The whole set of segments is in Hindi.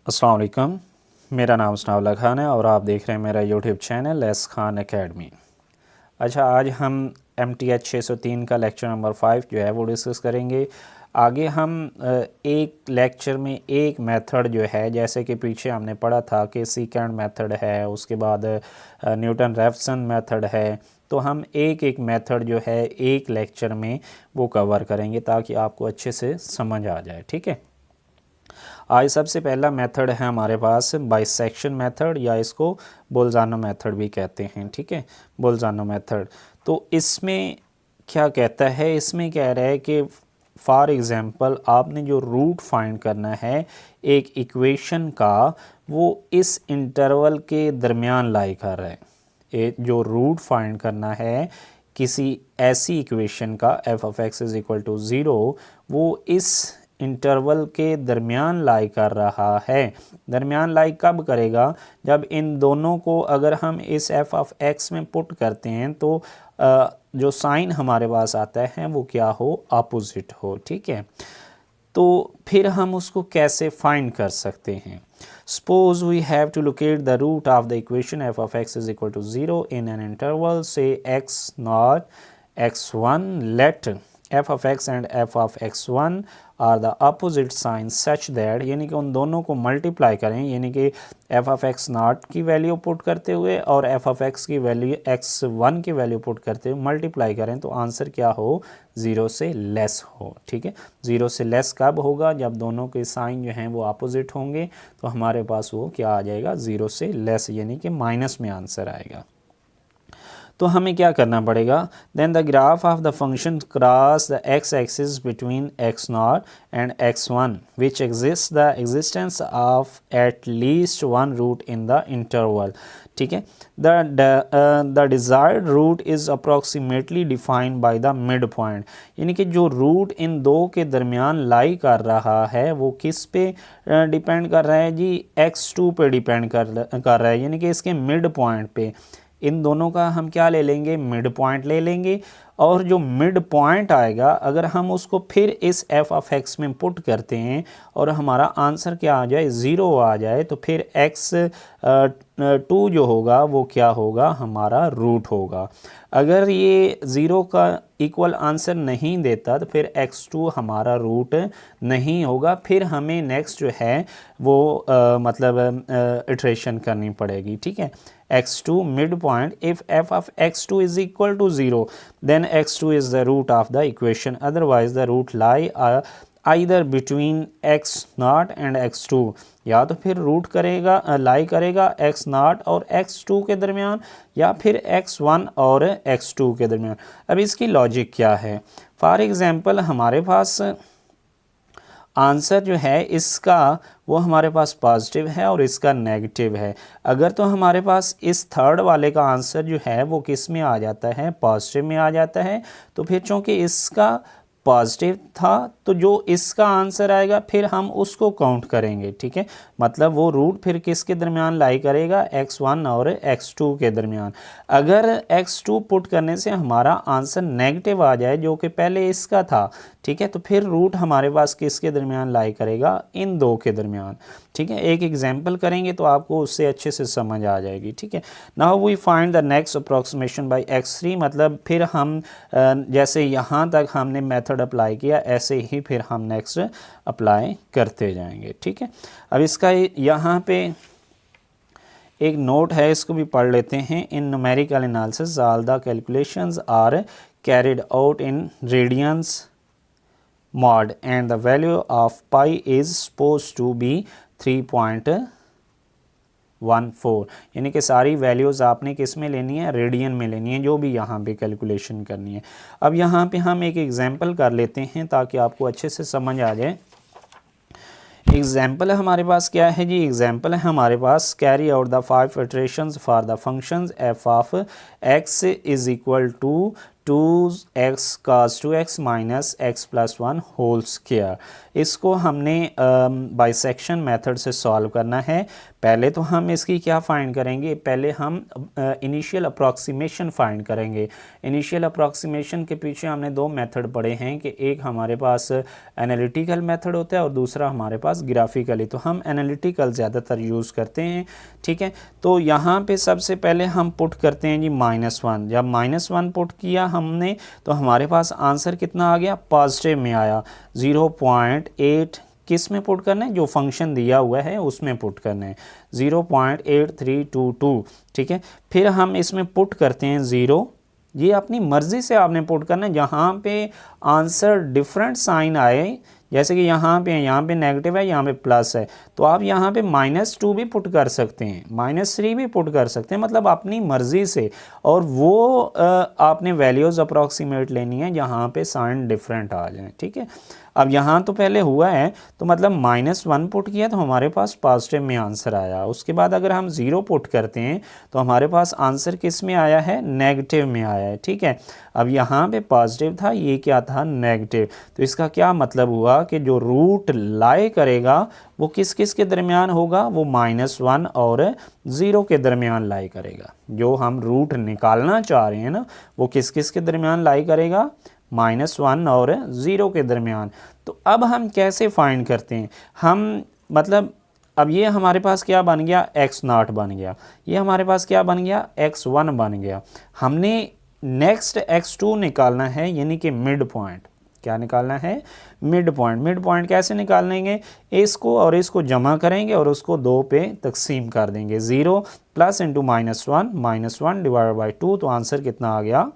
अस्सलाम वालेकुम। मेरा नाम सनाउल्लाह खान है और आप देख रहे हैं मेरा YouTube channel S Khan academy. अच्छा, आज हम MTH 603 का लेक्चर नंबर 5 जो है वो डिस्कस करेंगे। आगे हम एक लेक्चर में एक मेथड जो है, जैसे कि पीछे हमने पढ़ा था कि सीकेंड मेथड है, उसके बाद न्यूटन रेफसन मेथड है, तो हम एक एक मेथड जो है एक लेक्चर में वो कवर करेंगे ताकि आपको अच्छे से समझ आ जाए। ठीक है, आज सबसे पहला मेथड है हमारे पास बाइसेक्शन मेथड, या इसको बोल्जानो मेथड भी कहते हैं। ठीक है, बोल्जानो मेथड। तो इसमें क्या कहता है, इसमें कह रहा है कि फॉर एग्ज़ाम्पल आपने जो रूट फाइंड करना है एक इक्वेशन का, वो इस इंटरवल के दरमियान लाई कर रहा है। जो रूट फाइंड करना है किसी ऐसी इक्वेशन का f of x is equal to 0, वो इस इंटरवल के दरमियान लाई कर रहा है। दरमियान लाई कब करेगा? जब इन दोनों को अगर हम इस f ऑफ x में पुट करते हैं तो जो साइन हमारे पास आता है वो क्या हो? अपोजिट हो। ठीक है, तो फिर हम उसको कैसे फाइंड कर सकते हैं? Suppose we have to locate the root of the equation f of x is equal to 0 in an interval say x naught x1. Let f of x and f of x1 are the opposite signs such that, यानी कि उन दोनों को मल्टीप्लाई करें, यानी कि f of x नॉट की वैल्यू पुट करते हुए और f of x की वैल्यू x1 की वैल्यू पुट करते हुए मल्टीप्लाई करें तो आंसर क्या हो? 0 से लेस हो। ठीक है, 0 से लेस कब होगा? जब दोनों के साइन जो हैं वो अपोजिट होंगे, तो हमारे पास वो क्या आ जाएगा? 0 से लेस, यानी कि माइनस में आंसर आएगा। तो हमें क्या करना पड़ेगा? Then the graph of the function cross the x axis between x naught and x1 which exist the existence of at least one root in the interval. ठीक है, the desired root is approximately defined by the mid point, यानी कि जो रूट इन दो के दरमियान लाई कर रहा है वो किस पे डिपेंड कर रहा है जी? x2 पे डिपेंड कर रहा है, यानी कि इसके मिड पॉइंट पे। इन दोनों का हम क्या ले लेंगे? मिड पॉइंट ले लेंगे, और जो मिड पॉइंट आएगा अगर हम उसको फिर इस f ऑफ x में पुट करते हैं और हमारा आंसर क्या आ जाए? 0 आ जाए, तो फिर x2 जो होगा वो क्या होगा? हमारा रूट होगा। अगर ये 0 का इक्वल आंसर नहीं देता तो फिर x2 हमारा रूट नहीं होगा। फिर हमें नेक्स्ट जो है वो मतलब इटरेशन करनी पड़ेगी। ठीक है, x2 midpoint. If f of x2 is equal to 0, then x2 is the root of the equation. Otherwise the root lie either between x naught and x2, या तो फिर रूट करेगा लाई करेगा x naught और x2 के दरमियान, या फिर x1 और x2 के दरमियान। अब इसकी लॉजिक क्या है? फॉर एग्जांपल हमारे पास आंसर जो है इसका वो हमारे पास पॉजिटिव है और इसका नेगेटिव है। अगर तो हमारे पास इस थर्ड वाले का आंसर जो है वो किस में आ जाता है? पॉजिटिव में आ जाता है, तो फिर चूँकि इसका पॉजिटिव था तो जो इसका आंसर आएगा फिर हम उसको काउंट करेंगे। ठीक है, मतलब वो रूट फिर किसके दरमियान लाई करेगा? x1 और x2 के दरमियान। अगर x2 पुट करने से हमारा आंसर नेगेटिव आ जाए जो कि पहले इसका था, ठीक है, तो फिर रूट हमारे पास किसके दरमियान लाई करेगा? इन दो के दरमियान। ठीक है, एक एग्जांपल करेंगे तो आपको उससे अच्छे से समझ आ जाएगी। ठीक है, now we find the next approximation by x3, मतलब फिर हम जैसे यहाँ तक हमने मेथड अप्लाई किया ऐसे ही फिर हम नेक्स्ट अप्लाई करते जाएंगे। ठीक है, अब इसका यहाँ पे एक नोट है, इसको भी पढ़ लेते हैं। In numerical analysis all the calculations are carried out in radians mod and the value of pi is supposed to be 3.14, यानी कि सारी वैल्यूज़ आपने किस में लेनी है? रेडियन में लेनी है, जो भी यहाँ पे कैलकुलेशन करनी है। अब यहाँ पे हम एक एग्जांपल कर लेते हैं ताकि आपको अच्छे से समझ आ जाए। एग्जाम्पल हमारे पास क्या है जी? एग्जाम्पल है हमारे पास carry out the 5 iterations for the functions f of x is equal to 2x cos 2x minus x plus one whole square. इसको हमने बाइसेक्शन मेथड से सॉल्व करना है। पहले तो हम इसकी क्या फाइंड करेंगे, पहले हम इनिशियल अप्रॉक्सीमेशन फाइंड करेंगे। इनिशियल अप्रॉक्सीमेशन के पीछे हमने दो मेथड पढ़े हैं कि एक हमारे पास एनालिटिकल मेथड होता है और दूसरा हमारे पास ग्राफिकली। तो हम एनालिटिकल ज़्यादातर यूज़ करते हैं, ठीक है। तो यहाँ पे सबसे पहले हम पुट करते हैं जी -1। जब -1 पुट किया हमने तो हमारे पास आंसर कितना आ गया, पॉजिटिव में आया। 0.8 किस में पुट करना है, जो फंक्शन दिया हुआ है उसमें पुट करना है, 0.8322, ठीक है। फिर हम इसमें पुट करते हैं 0। ये अपनी मर्ज़ी से आपने पुट करना है। जहाँ पे आंसर डिफरेंट साइन आए, जैसे कि यहाँ पे नेगेटिव है, यहाँ पे प्लस है, तो आप यहाँ पे -2 भी पुट कर सकते हैं, -3 भी पुट कर सकते हैं, मतलब अपनी मर्ज़ी से। और वो आपने वैल्यूज़ अप्रॉक्सीमेट लेनी है जहाँ पे साइन डिफरेंट आ जाए, ठीक है। अब यहाँ तो पहले हुआ है तो मतलब -1 पुट किया तो हमारे पास पॉजिटिव में आंसर आया। उसके बाद अगर हम 0 पुट करते हैं तो हमारे पास आंसर किस में आया है, नेगेटिव में आया है, ठीक है। अब यहाँ पे पॉजिटिव था, ये क्या था, नेगेटिव। तो इसका क्या मतलब हुआ कि जो रूट लाई करेगा वो किस किस के दरमियान होगा, वो -1 और 0 के दरमियान लाई करेगा। जो हम रूट निकालना चाह रहे हैं ना, वो किस किस के दरमियान लाई करेगा, -1 और 0 के दरमियान। तो अब हम कैसे फाइंड करते हैं, हम मतलब अब ये हमारे पास क्या बन गया, x0 बन गया, ये हमारे पास क्या बन गया, x1 बन गया। हमने नेक्स्ट x2 निकालना है, यानी कि मिड पॉइंट। क्या निकालना है, मिड पॉइंट। मिड पॉइंट कैसे निकालेंगे, इसको और इसको जमा करेंगे और उसको 2 पे तकसीम कर देंगे। 0 प्लस इंटू -1 डिवाइड बाई 2, तो आंसर कितना आ गया,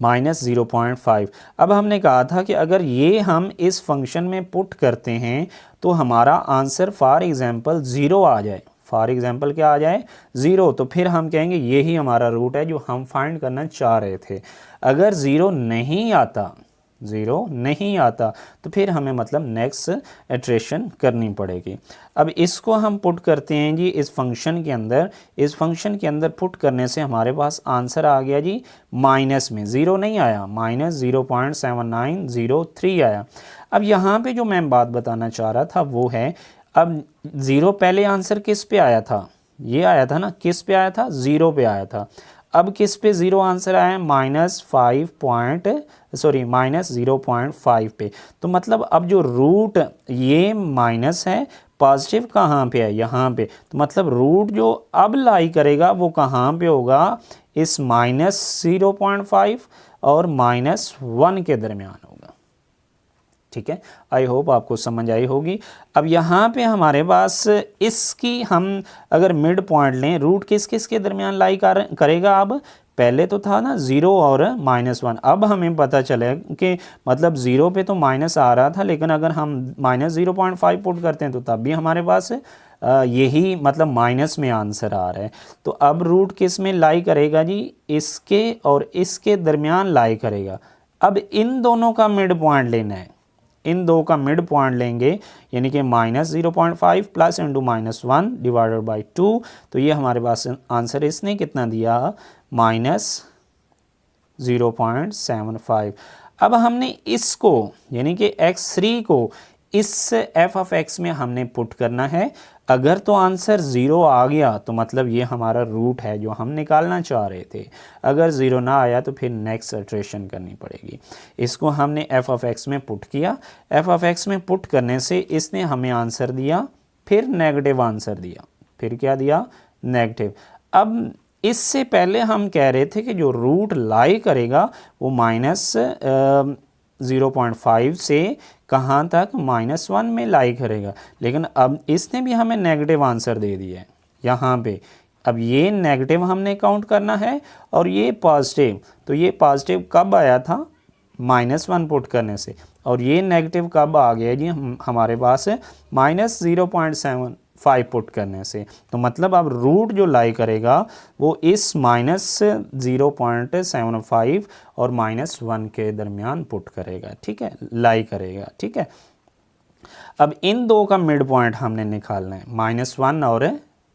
-0.5। अब हमने कहा था कि अगर ये हम इस फंक्शन में पुट करते हैं तो हमारा आंसर फॉर एग्जांपल 0 आ जाए, फॉर एग्जांपल क्या आ जाए, 0, तो फिर हम कहेंगे यही हमारा रूट है जो हम फाइंड करना चाह रहे थे। अगर 0 नहीं आता, 0 नहीं आता तो फिर हमें मतलब नेक्स्ट इटरेशन करनी पड़ेगी। अब इसको हम पुट करते हैं जी इस फंक्शन के अंदर। इस फंक्शन के अंदर पुट करने से हमारे पास आंसर आ गया जी माइनस में, 0 नहीं आया, -0.7903 आया। अब यहाँ पे जो मैं बात बताना चाह रहा था वो है, अब 0 पहले आंसर किस पे आया था, ये आया था ना, किस पे आया था, 0 पे आया था। अब किस पे 0 आंसर आया है, -0.5 पे। तो मतलब अब जो रूट ये माइनस है, पॉजिटिव कहाँ पे है, यहाँ पे। तो मतलब रूट जो अब लाई करेगा वो कहाँ पे होगा, इस -0.5 और -1 के दरमियान होगा, ठीक है। आई होप आपको समझ आई होगी। अब यहाँ पे हमारे पास इसकी हम अगर मिड पॉइंट लें, रूट किस किस के दरमियान लाई करेगा। अब पहले तो था ना 0 और -1, अब हमें पता चले कि मतलब 0 पे तो माइनस आ रहा था, लेकिन अगर हम -0.5 पुट करते हैं तो तब भी हमारे पास यही मतलब माइनस में आंसर आ रहा है। तो अब रूट किस में लाई करेगा जी, इसके और इसके दरमियान लाई करेगा। अब इन दोनों का मिड पॉइंट लेना है, इन दो का मिड पॉइंट लेंगे, यानी कि -0.5 प्लस इंटू -1 डिवाइडेड बाई 2। तो ये हमारे पास आंसर इसने कितना दिया, -0.75। अब हमने इसको यानी कि x3 को इस f(x) में हमने पुट करना है। अगर तो आंसर 0 आ गया तो मतलब ये हमारा रूट है जो हम निकालना चाह रहे थे। अगर 0 ना आया तो फिर नेक्स्ट इटरेशन करनी पड़ेगी। इसको हमने f(x) में पुट किया, f(x) में पुट करने से इसने हमें आंसर दिया, फिर नेगेटिव आंसर दिया, फिर क्या दिया, नेगेटिव। अब इससे पहले हम कह रहे थे कि जो रूट लाई करेगा वो -0.5 से कहाँ तक, -1 में लाई करेगा, लेकिन अब इसने भी हमें नेगेटिव आंसर दे दिया है यहाँ पे। अब ये नेगेटिव हमने काउंट करना है और ये पॉजिटिव, तो ये पॉजिटिव कब आया था, -1 पुट करने से, और ये नेगेटिव कब आ गया जी हमारे पास, -0.75 पुट करने से। तो मतलब अब रूट जो लाई करेगा वो इस -0.75 और -1 के दरमियान पुट करेगा, ठीक है, लाई करेगा, ठीक है। अब इन दो का मिड पॉइंट हमने निकालना है, -1 और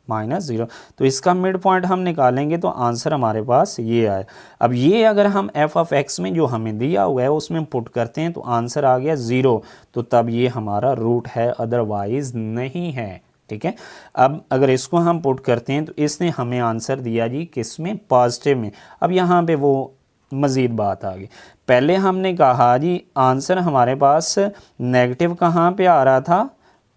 -0। तो इसका मिड पॉइंट हम निकालेंगे तो आंसर हमारे पास ये आए। अब ये अगर हम f(x) में जो हमें दिया हुआ है उसमें पुट करते हैं तो आंसर आ गया 0, तो तब ये हमारा रूट है, अदरवाइज नहीं है। ठीक है, अब अगर इसको हम पुट करते हैं तो इसने हमें आंसर दिया जी किस में, पॉजिटिव में। अब यहाँ पे वो मज़ीद बात आ गई, पहले हमने कहा जी आंसर हमारे पास नेगेटिव कहाँ पे आ रहा था,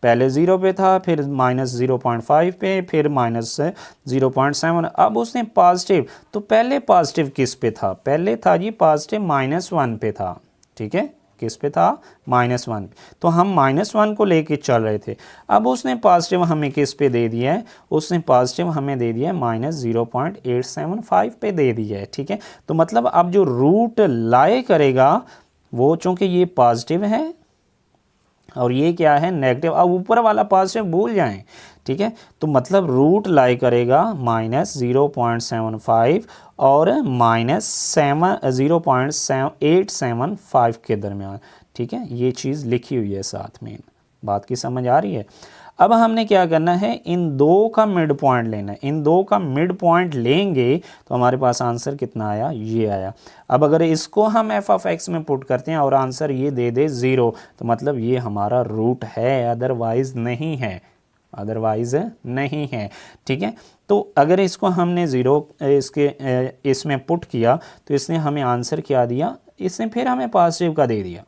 पहले 0 पे था, फिर -0.5 पे, फिर -0.7। अब उसने पॉजिटिव, तो पहले पॉजिटिव किस पे था, पहले था जी पॉजिटिव -1 पे था। ठीक है, किस पे था, -1 पे, तो हम -1 को लेके चल रहे थे। अब उसने पॉजिटिव हमें किस पे दे दिया है, उसने पॉजिटिव हमें दे दिया है -0.875 पे दे दिया है। ठीक है, तो मतलब अब जो रूट लाई करेगा वो, चूँकि ये पॉजिटिव है और ये क्या है, नेगेटिव, अब ऊपर वाला पॉजिटिव भूल जाएं। ठीक है, तो मतलब रूट लाई करेगा -0.75 और -0.875 के दरमियान। ठीक है, ये चीज़ लिखी हुई है साथ में, बात की समझ आ रही है। अब हमने क्या करना है, इन दो का मिड पॉइंट लेना है, इन दो का मिड पॉइंट लेंगे तो हमारे पास आंसर कितना आया, ये आया। अब अगर इसको हम f(x) में पुट करते हैं और आंसर ये दे दे 0, तो मतलब ये हमारा रूट है, अदरवाइज नहीं है, अदरवाइज नहीं है। ठीक है, तो अगर इसको हमने 0 इसमें पुट किया तो इसने हमें आंसर क्या दिया, इसने फिर हमें पॉजिटिव का दे दिया,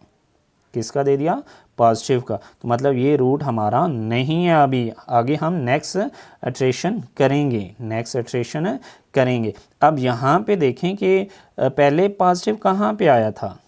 किसका दे दिया, पॉजिटिव का। तो मतलब ये रूट हमारा नहीं है। अभी आगे हम नेक्स्ट इटरेशन करेंगे, नेक्स्ट इटरेशन करेंगे। अब यहाँ पे देखें कि पहले पॉजिटिव कहाँ पे आया था,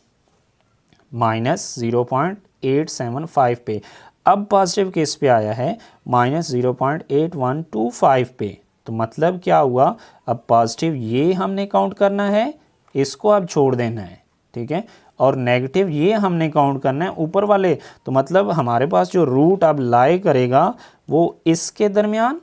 -0.875 पे, अब पॉजिटिव किस पे आया है, -0.8125 पे। तो मतलब क्या हुआ, अब पॉजिटिव ये हमने काउंट करना है, इसको अब छोड़ देना है। ठीक है, और नेगेटिव ये हमने काउंट करना है ऊपर वाले। तो मतलब हमारे पास जो रूट अब लाई करेगा वो इसके दरमियान,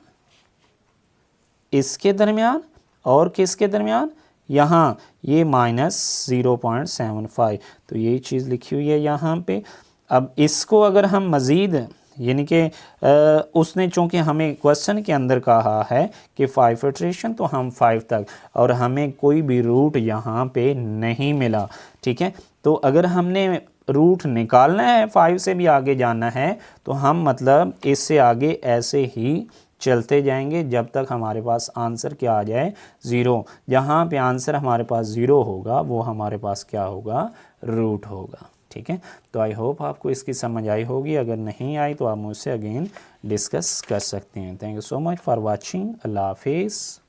इसके दरमियान और किसके दरमियान, यहाँ ये -0.75। तो यही चीज़ लिखी हुई है यहाँ पे। अब इसको अगर हम मज़ीद, यानी कि उसने चूँकि हमें क्वेश्चन के अंदर कहा है कि 5 इटरेशन, तो हम 5 तक, और हमें कोई भी रूट यहाँ पे नहीं मिला। ठीक है, तो अगर हमने रूट निकालना है, 5 से भी आगे जाना है, तो हम मतलब इससे आगे ऐसे ही चलते जाएंगे जब तक हमारे पास आंसर क्या आ जाए, 0। जहाँ पे आंसर हमारे पास 0 होगा वो हमारे पास क्या होगा, रूट होगा। ठीक है, तो आई होप आपको इसकी समझ आई होगी, अगर नहीं आई तो आप मुझसे अगेन डिस्कस कर सकते हैं। Thank you so much for watching, अल्लाह हाफिज़।